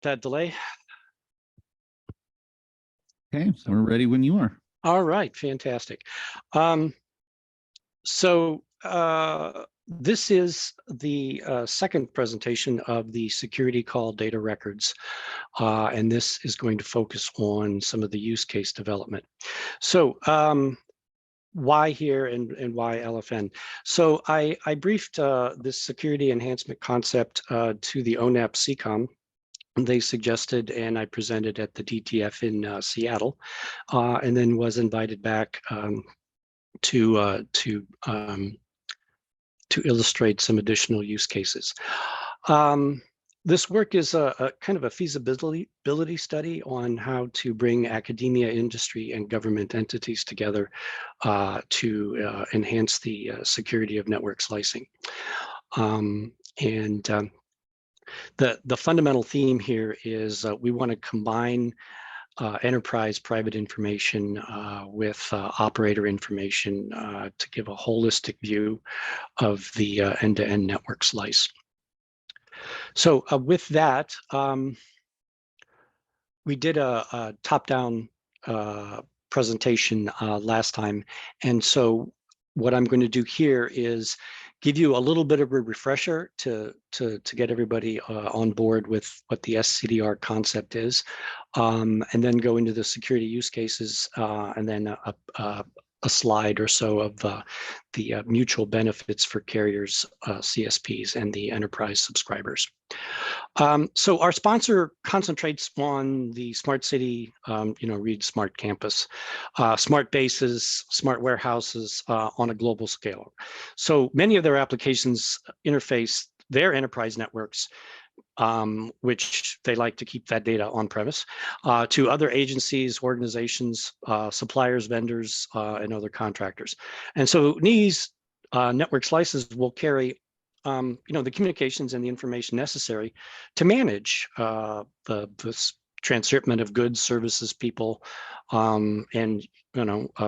that delay. Okay, so we're ready when you are. All right, fantastic. This is the second presentation of the security call data records, and this is going to focus on some of the use case development. So why here and why LFN? So I briefed this security enhancement concept to the ONAP CCOM. They suggested, and I presented at the DTF in Seattle, and then was invited back to illustrate some additional use cases. This work is a kind of a feasibility study on how to bring academia, industry, and government entities together to enhance the security of network slicing. The fundamental theme here is we want to combine enterprise private information with operator information to give a holistic view of the end-to-end network slice. So with that, we did a top-down presentation last time, and so what I'm going to do here is give you a little bit of a refresher to get everybody on board with what the SCDR concept is, and then go into the security use cases, and then a slide or so of the mutual benefits for carriers, CSPs, and the enterprise subscribers. So our sponsor concentrates on the smart city, read smart campus, smart bases, smart warehouses on a global scale. So many of their applications interface their enterprise networks, which they like to keep that data on premise, to other agencies, organizations, suppliers, vendors, and other contractors. And so these network slices will carry the communications and the information necessary to manage the transshipment of goods, services, people, and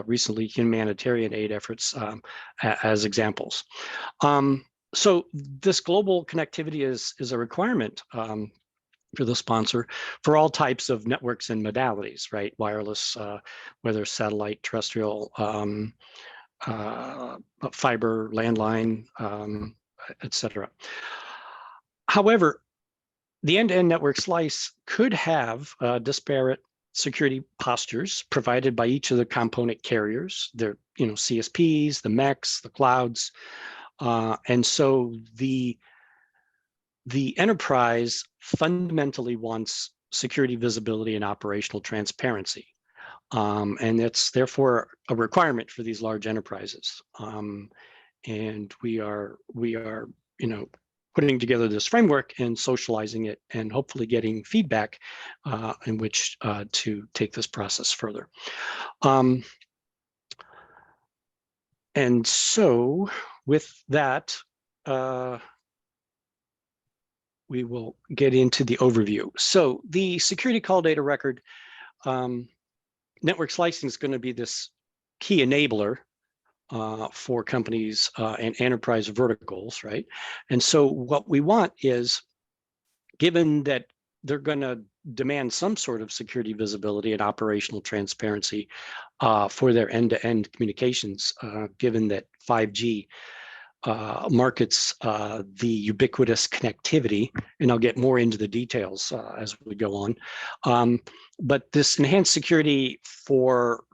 recently humanitarian aid efforts as examples. So this global connectivity is a requirement for the sponsor for all types of networks and modalities, right? Wireless, whether satellite, terrestrial, fiber, landline, etc. However, the end-to-end network slice could have disparate security postures provided by each of the component carriers, their CSPs, the MECs, the clouds, and so the enterprise fundamentally wants security visibility and operational transparency, and it's therefore a requirement for these large enterprises. And we are putting together this framework and socializing it, and hopefully getting feedback in which to take this process further. And so with that, we will get into the overview. So the security call data record, network slicing is going to be this key enabler for companies and enterprise verticals, right? And so what we want is, given that they're going to demand some sort of security visibility and operational transparency for their end-to-end communications, given that 5G markets the ubiquitous connectivity, and I'll get more into the details as we go on. But this enhanced security for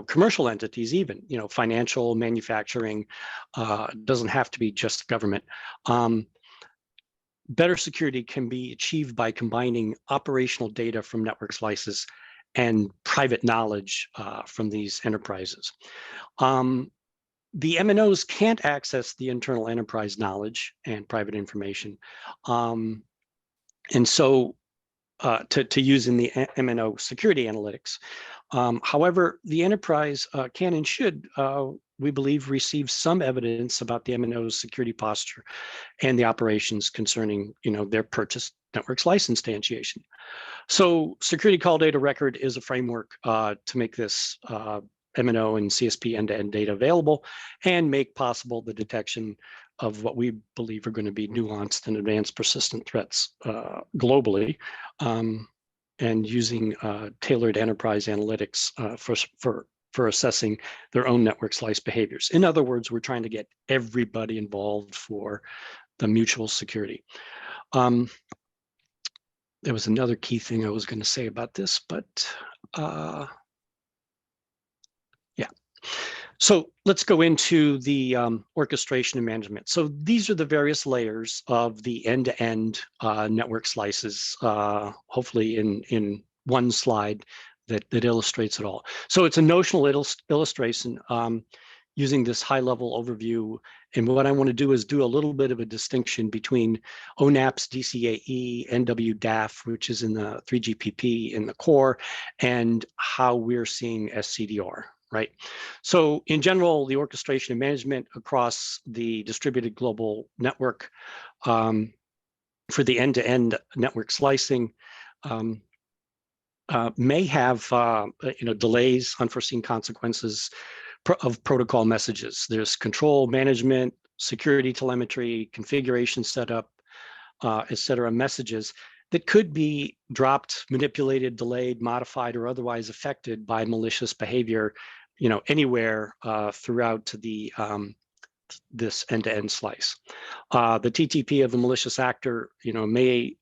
commercial entities, even financial, manufacturing, doesn't have to be just government. Better security can be achieved by combining operational data from network slices and private knowledge from these enterprises. The MNOs can't access the internal enterprise knowledge and private information, and so to use in the MNO security analytics. However, the enterprise can and should, we believe, receive some evidence about the MNO's security posture and the operations concerning, their purchased network slice instantiation. So security call data record is a framework to make this MNO and CSP end-to-end data available and make possible the detection of what we believe are going to be nuanced and advanced persistent threats globally, and using tailored enterprise analytics for assessing their own network slice behaviors. In other words, we're trying to get everybody involved for the mutual security. There was another key thing I was going to say about this, but yeah. So let's go into the orchestration and management. So these are the various layers of the end-to-end network slices, hopefully in one slide that illustrates it all. So it's a notional illustration using this high-level overview. And what I want to do is do a little bit of a distinction between ONAP's DCAE, NWDAF, which is in the 3GPP in the core, and how we're seeing SCDR. Right. So in general, the orchestration and management across the distributed global network for the end-to-end network slicing may have delays, unforeseen consequences of protocol messages. There's control, management, security telemetry, configuration setup, et cetera, messages that could be dropped, manipulated, delayed, modified, or otherwise affected by malicious behavior, anywhere throughout the this end-to-end slice. The TTP of the malicious actor, may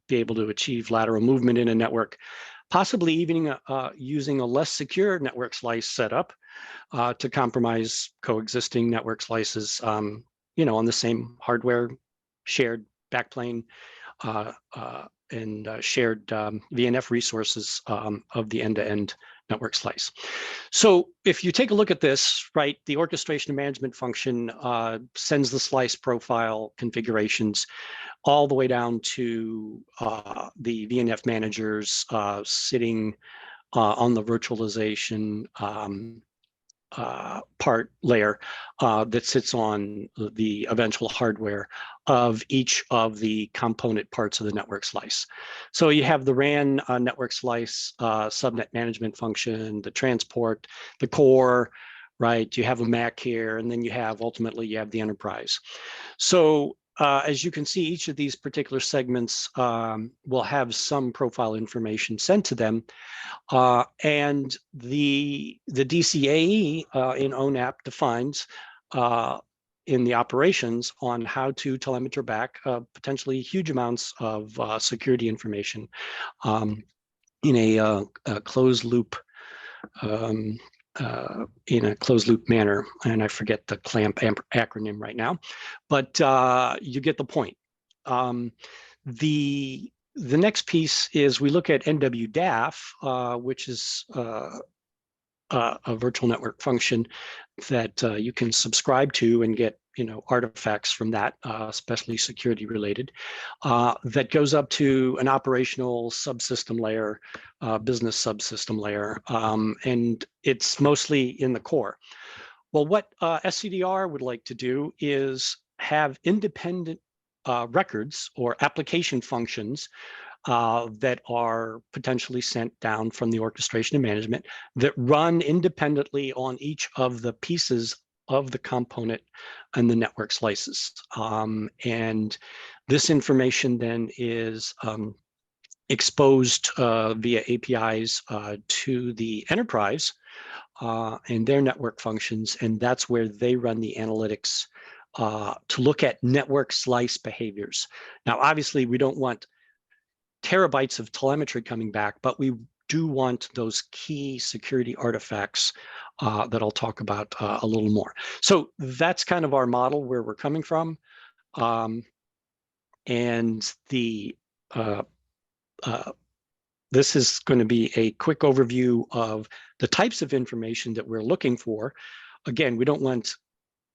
be able to achieve lateral movement in a network, possibly even using a less secure network slice setup to compromise coexisting network slices, on the same hardware, shared backplane, and shared VNF resources of the end-to-end network slice. So if you take a look at this, right, the orchestration and management function sends the slice profile configurations all the way down to the VNF managers sitting on the virtualization part layer that sits on the eventual hardware of each of the component parts of the network slice. So you have the RAN network slice, subnet management function, the transport, the core, right? You have a MAC here, and then ultimately you have the enterprise. So as you can see, each of these particular segments will have some profile information sent to them. And the DCAE in ONAP defines in the operations on how to telemeter back potentially huge amounts of security information in a closed loop manner. And I forget the CLAMP acronym right now, but you get the point. The next piece is we look at NWDAF, which is a virtual network function that you can subscribe to and get artifacts from that, especially security related, that goes up to an operational subsystem layer, business subsystem layer, and it's mostly in the core. Well, what SCDR would like to do is have independent records or application functions that are potentially sent down from the orchestration and management that run independently on each of the pieces of the component and the network slices. And this information then is exposed via APIs to the enterprise and their network functions, and that's where they run the analytics to look at network slice behaviors. Now, obviously, we don't want terabytes of telemetry coming back, but we do want those key security artifacts that I'll talk about a little more. So that's kind of our model where we're coming from. And this is going to be a quick overview of the types of information that we're looking for. Again, we don't want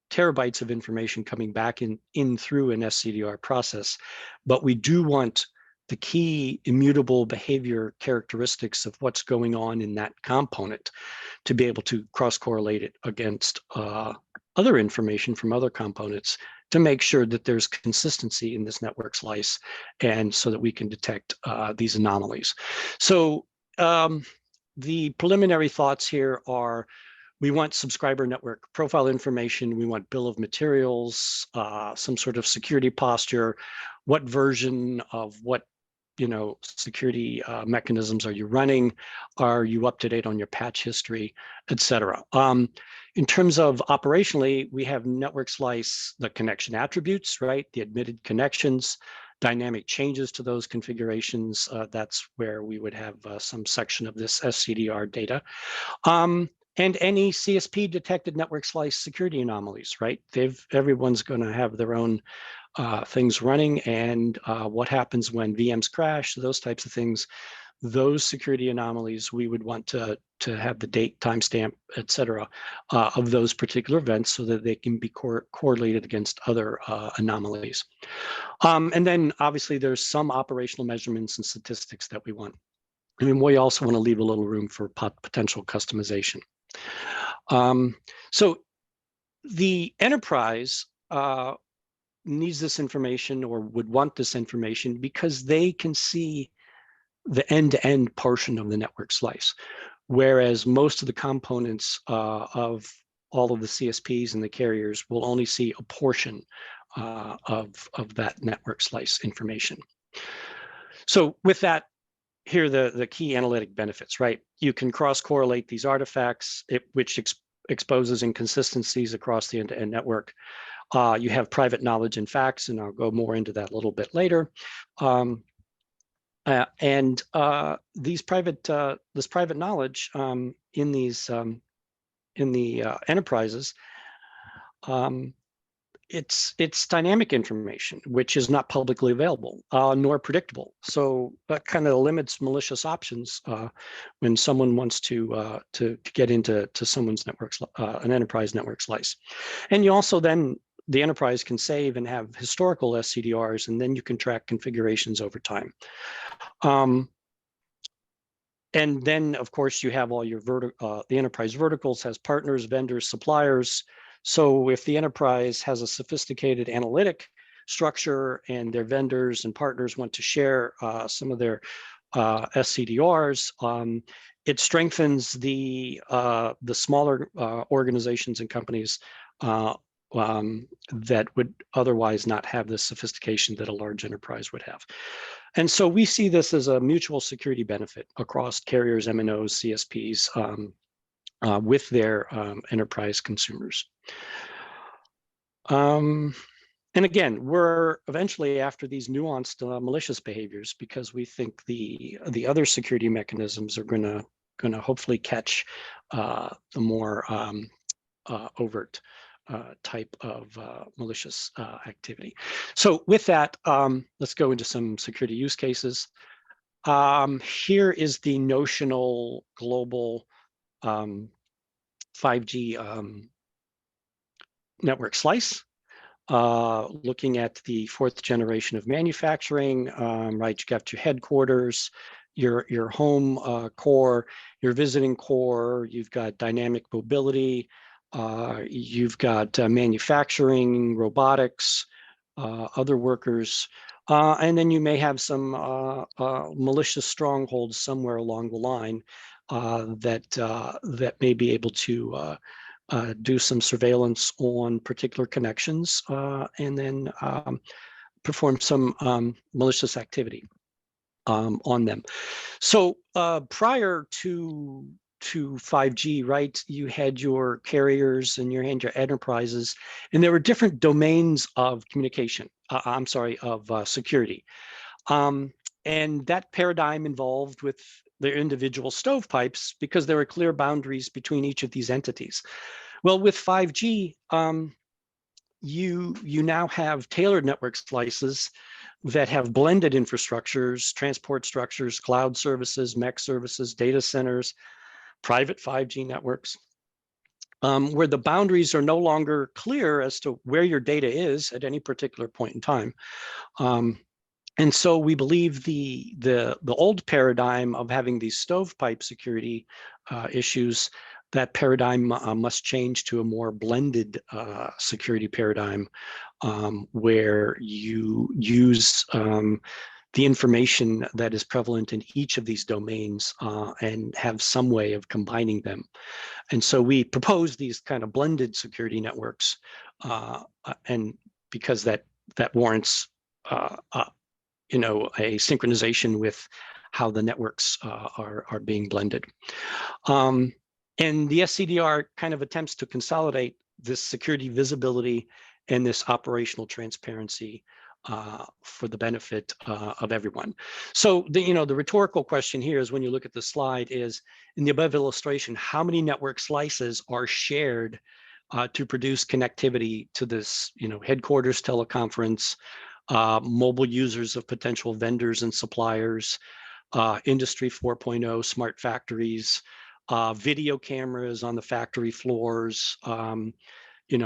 terabytes of information coming back in through an SCDR process, but we do want the key immutable behavior characteristics of what's going on in that component to be able to cross-correlate it against other information from other components to make sure that there's consistency in this network slice, and so that we can detect these anomalies. So the preliminary thoughts here are We want subscriber network profile information. We want bill of materials, some sort of security posture, what version of what security mechanisms are you running? Are you up to date on your patch history, et cetera? In terms of operationally, we have network slice, the connection attributes, right? The admitted connections, dynamic changes to those configurations. That's where we would have some section of this SCDR data. And any CSP detected network slice security anomalies, right? Everyone's going to have their own things running, and what happens when VMs crash, those types of things. Those security anomalies, we would want to have the date, timestamp, et cetera, of those particular events so that they can be correlated against other anomalies. And then obviously there's some operational measurements and statistics that we want. I mean, we also want to leave a little room for potential customization. So the enterprise needs this information or would want this information because they can see the end-to-end portion of the network slice, whereas most of the components of all of the CSPs and the carriers will only see a portion of that network slice information. So with that, here are the key analytic benefits, right? You can cross-correlate these artifacts, which exposes inconsistencies across the end-to-end network. You have private knowledge and facts, and I'll go more into that a little bit later. This private knowledge in the enterprises, it's dynamic information, which is not publicly available nor predictable. So that kind of limits malicious options when someone wants to get into someone's networks, an enterprise network slice. And you also then, the enterprise can save and have historical SCDRs, and then you can track configurations over time. And then, of course, you have all your the enterprise verticals has partners, vendors, suppliers. So if the enterprise has a sophisticated analytic structure and their vendors and partners want to share some of their SCDRs, it strengthens the smaller organizations and companies that would otherwise not have the sophistication that a large enterprise would have. And so we see this as a mutual security benefit across carriers, MNOs, CSPs, with their enterprise consumers. And again, we're eventually after these nuanced malicious behaviors because we think the other security mechanisms are going to hopefully catch the more overt type of malicious activity. So with that, let's go into some security use cases. Here is the notional global 5G network slice, looking at the 4th generation of manufacturing, right? You got your headquarters, your home core, your visiting core, you've got dynamic mobility, you've got manufacturing, robotics, other workers, and then you may have some malicious strongholds somewhere along the line that may be able to do some surveillance on particular connections and then perform some malicious activity on them. So prior to 5G, right, you had your carriers and your enterprises, and there were different domains of communication, of security. And that paradigm involved with their individual stovepipes because there were clear boundaries between each of these entities. Well, with 5G, you now have tailored network slices that have blended infrastructures, transport structures, cloud services, MEC services, data centers, private 5G networks, where the boundaries are no longer clear as to where your data is at any particular point in time. And so we believe the old paradigm of having these stovepipe security issues, that paradigm must change to a more blended security paradigm where you use the information that is prevalent in each of these domains and have some way of combining them. And so we propose these kind of blended security networks, and because that warrants a synchronization with how the networks are being blended. And the SCDR kind of attempts to consolidate this security visibility and this operational transparency for the benefit of everyone. So the rhetorical question here is, when you look at the slide, is in the above illustration, how many network slices are shared to produce connectivity to this headquarters teleconference, mobile users of potential vendors and suppliers, Industry 4.0 smart factories, video cameras on the factory floors,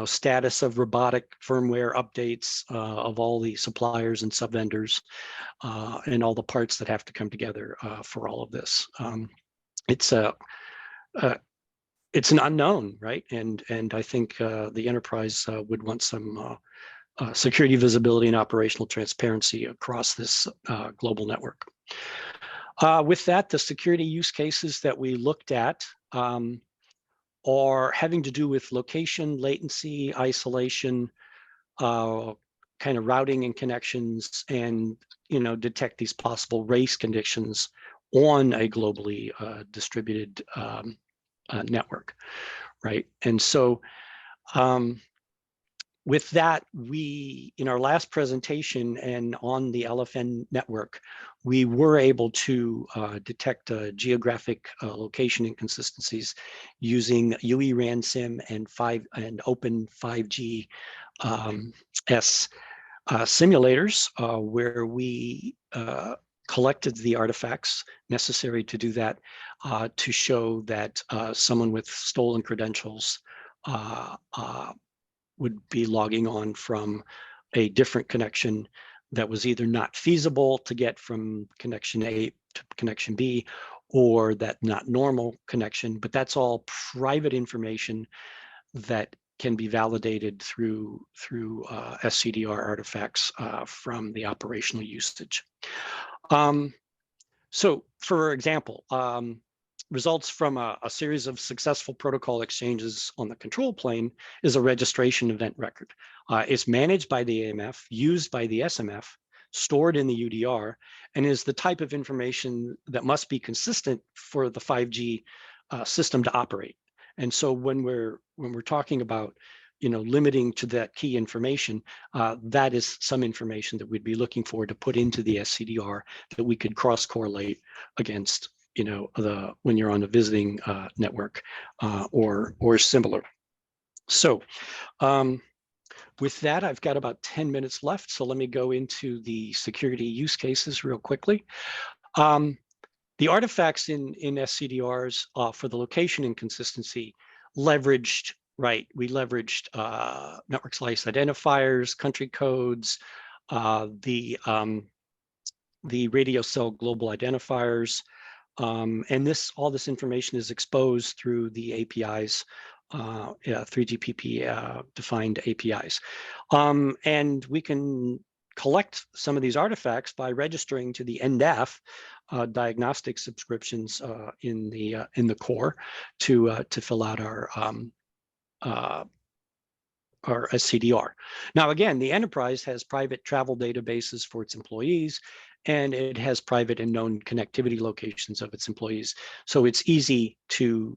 status of robotic firmware updates of all the suppliers and sub-vendors, and all the parts that have to come together for all of this. It's an unknown, right? And I think the enterprise would want some security visibility and operational transparency across this global network. With that, the security use cases that we looked at are having to do with location, latency, isolation, kind of routing and connections, and detect these possible race conditions on a globally distributed network, right? And so with that, we, in our last presentation and on the LFN network, we were able to detect geographic location inconsistencies using UE RANSIM and Open 5G simulators, where we collected the artifacts necessary to do that, to show that someone with stolen credentials would be logging on from a different connection that was either not feasible to get from connection A to connection B, or that not normal connection. But that's all private information that can be validated through SCDR artifacts from the operational usage. So, for example, results from a series of successful protocol exchanges on the control plane is a registration event record. It's managed by the AMF, used by the SMF, stored in the UDR, and is the type of information that must be consistent for the 5G system to operate. And so when we're talking about limiting to that key information, that is some information that we'd be looking for to put into the SCDR that we could cross-correlate against when you're on a visiting network or similar. So with that, I've got about 10 minutes left. So let me go into the security use cases real quickly. The artifacts in SCDRs for the location inconsistency leveraged, right? We leveraged network slice identifiers, country codes, the radio cell global identifiers, and all this information is exposed through the APIs, 3GPP defined APIs. And we can collect some of these artifacts by registering to the NDAF diagnostic subscriptions in the core to fill out our SCDR. Now, again, the enterprise has private travel databases for its employees, and it has private and known connectivity locations of its employees. So it's easy to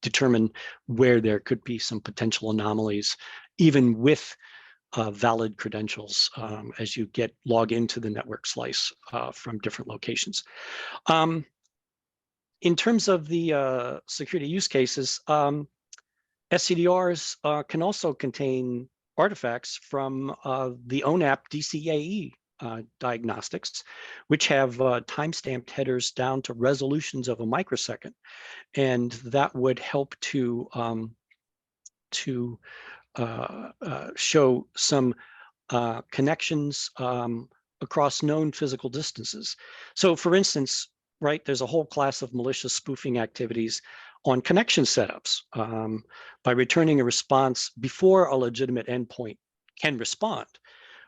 determine where there could be some potential anomalies, even with valid credentials, as you log into the network slice from different locations. In terms of the security use cases, SCDRs can also contain artifacts from the ONAP DCAE diagnostics, which have time-stamped headers down to resolutions of a microsecond, and that would help to show some connections across known physical distances. So, for instance, right, there's a whole class of malicious spoofing activities on connection setups by returning a response before a legitimate endpoint can respond.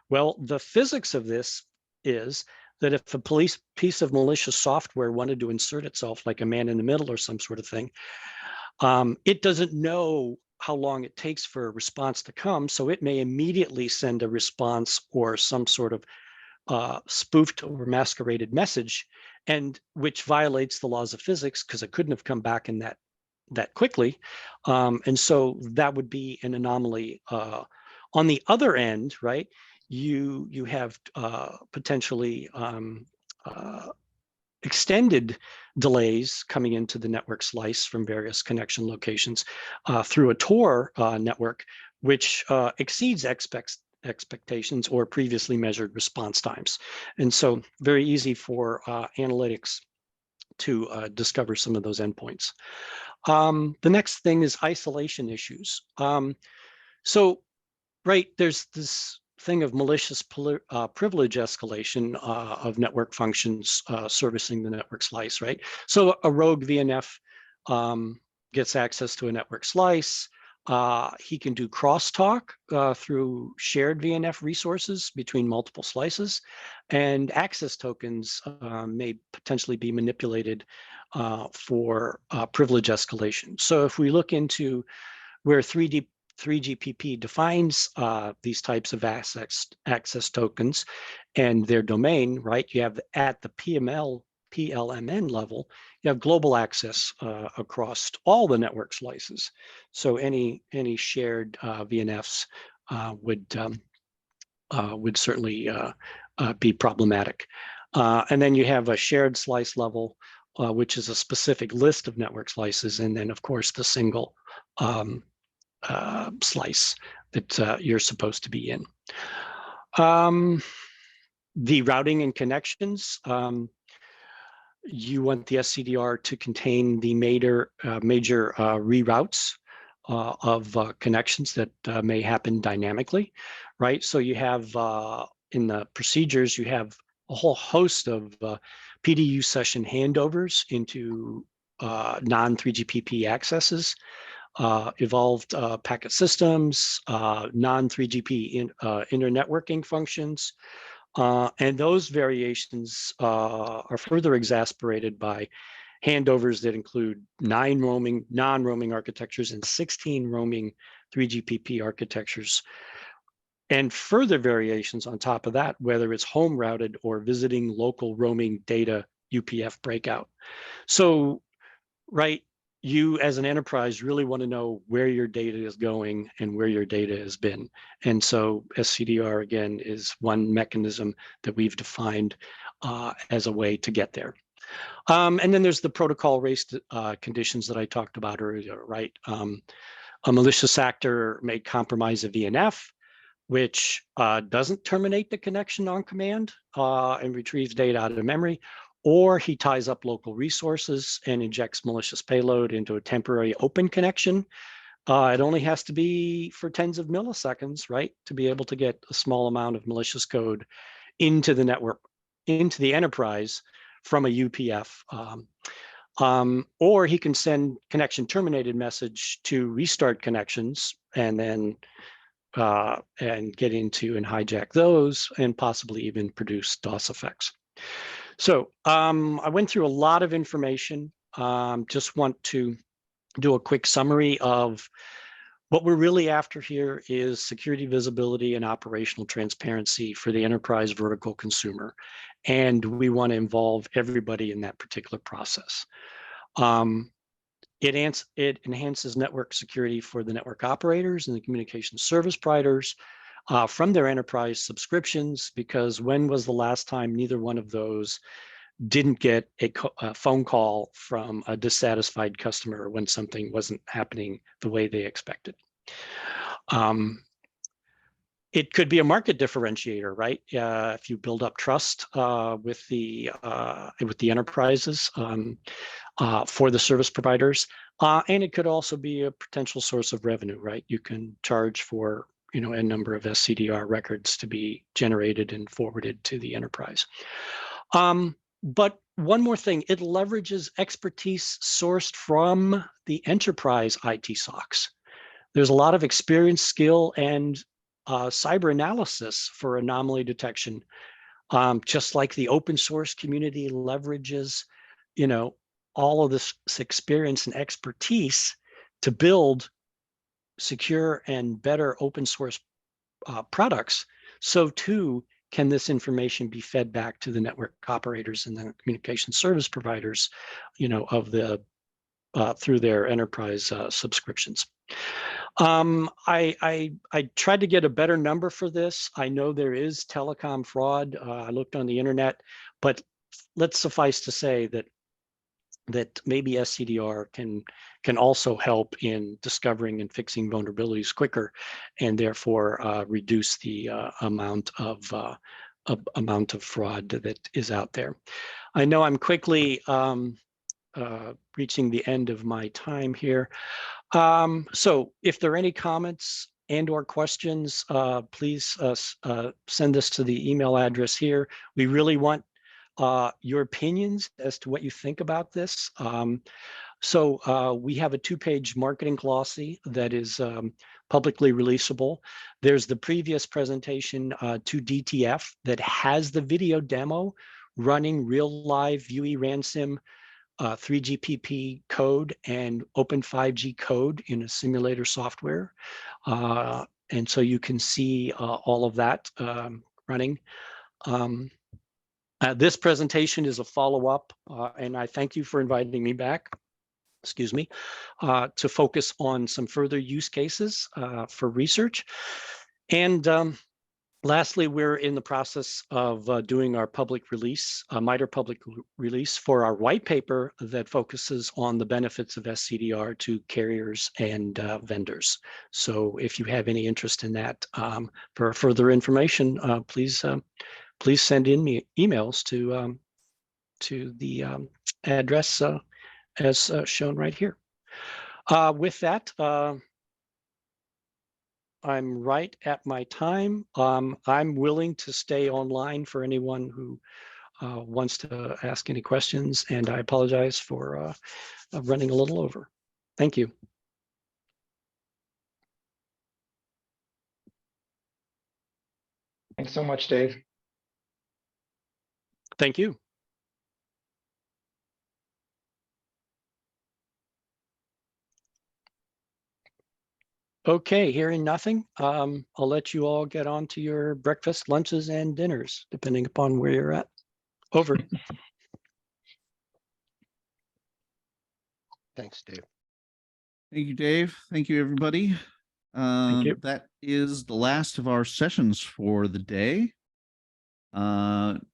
Well, the physics of this is that if a police piece of malicious software wanted to insert itself, like a man in the middle or some sort of thing, it doesn't know how long it takes for a response to come, so it may immediately send a response or some sort of spoofed or masqueraded message, and which violates the laws of physics because it couldn't have come back in that quickly. And so that would be an anomaly. On the other end, right, you have potentially extended delays coming into the network slice from various connection locations through a Tor network, which exceeds expectations or previously measured response times. And so very easy for analytics to discover some of those endpoints. The next thing is isolation issues. So, right, there's this thing of malicious privilege escalation of network functions servicing the network slice, right? So a rogue VNF gets access to a network slice. He can do crosstalk through shared VNF resources between multiple slices, and access tokens may potentially be manipulated for privilege escalation. So if we look into where 3GPP defines these types of access tokens and their domain, right? You have at the PLMN level, you have global access across all the network slices. So any shared VNFs would certainly be problematic. And then you have a shared slice level, which is a specific list of network slices, and then of course the single slice that you're supposed to be in. The routing and connections, you want the SCDR to contain the major reroutes of connections that may happen dynamically, right? So you have in the procedures, you have a whole host of PDU session handovers into non-3GPP accesses, evolved packet systems, non-3GP internetworking functions, and those variations are further exacerbated by handovers that include 9 roaming, non-roaming architectures and 16 roaming 3GPP architectures, and further variations on top of that, whether it's home routed or visiting local roaming data UPF breakout. So, right, you as an enterprise really want to know where your data is going and where your data has been. And so SCDR, again, is one mechanism that we've defined as a way to get there. And then there's the protocol race conditions that I talked about earlier, right? A malicious actor may compromise a VNF, which doesn't terminate the connection on command and retrieves data out of memory, or he ties up local resources and injects malicious payload into a temporary open connection. It only has to be for tens of milliseconds, right, to be able to get a small amount of malicious code into the network, into the enterprise from a UPF. Or he can send connection terminated message to restart connections and then and get into and hijack those and possibly even produce DOS effects. So I went through a lot of information. Just want to do a quick summary of what we're really after here is security visibility and operational transparency for the enterprise vertical consumer. And we want to involve everybody in that particular process. It enhances network security for the network operators and the communication service providers from their enterprise subscriptions, because when was the last time neither one of those didn't get a phone call from a dissatisfied customer when something wasn't happening the way they expected? It could be a market differentiator, right? If you build up trust with the enterprises for the service providers, and it could also be a potential source of revenue, right? You can charge for a number of SCDR records to be generated and forwarded to the enterprise. But one more thing, it leverages expertise sourced from the enterprise IT SOCs. There's a lot of experience, skill, and cyber analysis for anomaly detection just like the open source community leverages, you know, all of this experience and expertise to build secure and better open source products, so too can this information be fed back to the network operators and the communication service providers, you know, of the through their enterprise subscriptions. I tried to get a better number for this. I know there is telecom fraud. I looked on the internet, but let's suffice to say that maybe SCDR can also help in discovering and fixing vulnerabilities quicker, and therefore reduce the amount of fraud that is out there. I know I'm quickly reaching the end of my time here. So if there are any comments and or questions, please send this to the email address here. We really want your opinions as to what you think about this. So we have a 2-page marketing glossy that is publicly releasable. There's the previous presentation to DTF that has the video demo running real live UE Ransom 3GPP code and Open 5G code in a simulator software. And so you can see all of that running. This presentation is a follow-up, and I thank you for inviting me back, excuse me, to focus on some further use cases for research. And lastly, we're in the process of doing our public release, a MITRE public release for our white paper that focuses on the benefits of SCDR to carriers and vendors. So if you have any interest in that, for further information, please send in me emails to the address as shown right here. With that, I'm right at my time. I'm willing to stay online for anyone who wants to ask any questions, and I apologize for running a little over. Thank you. Thanks so much, Dave. Thank you. Okay, hearing nothing, I'll let you all get on to your breakfast, lunches, and dinners, depending upon where you're at. Over. Thanks, Dave. Thank you, Dave. Thank you, everybody. Thank you. That is the last of our sessions for the day.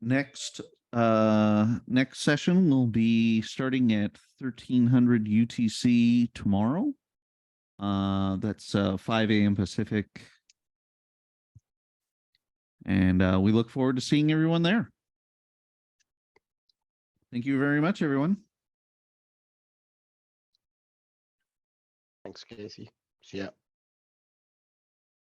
Next session will be starting at 1300 UTC tomorrow. That's 5 a.m. Pacific. And we look forward to seeing everyone there. Thank you very much, everyone. Thanks, Casey. See ya.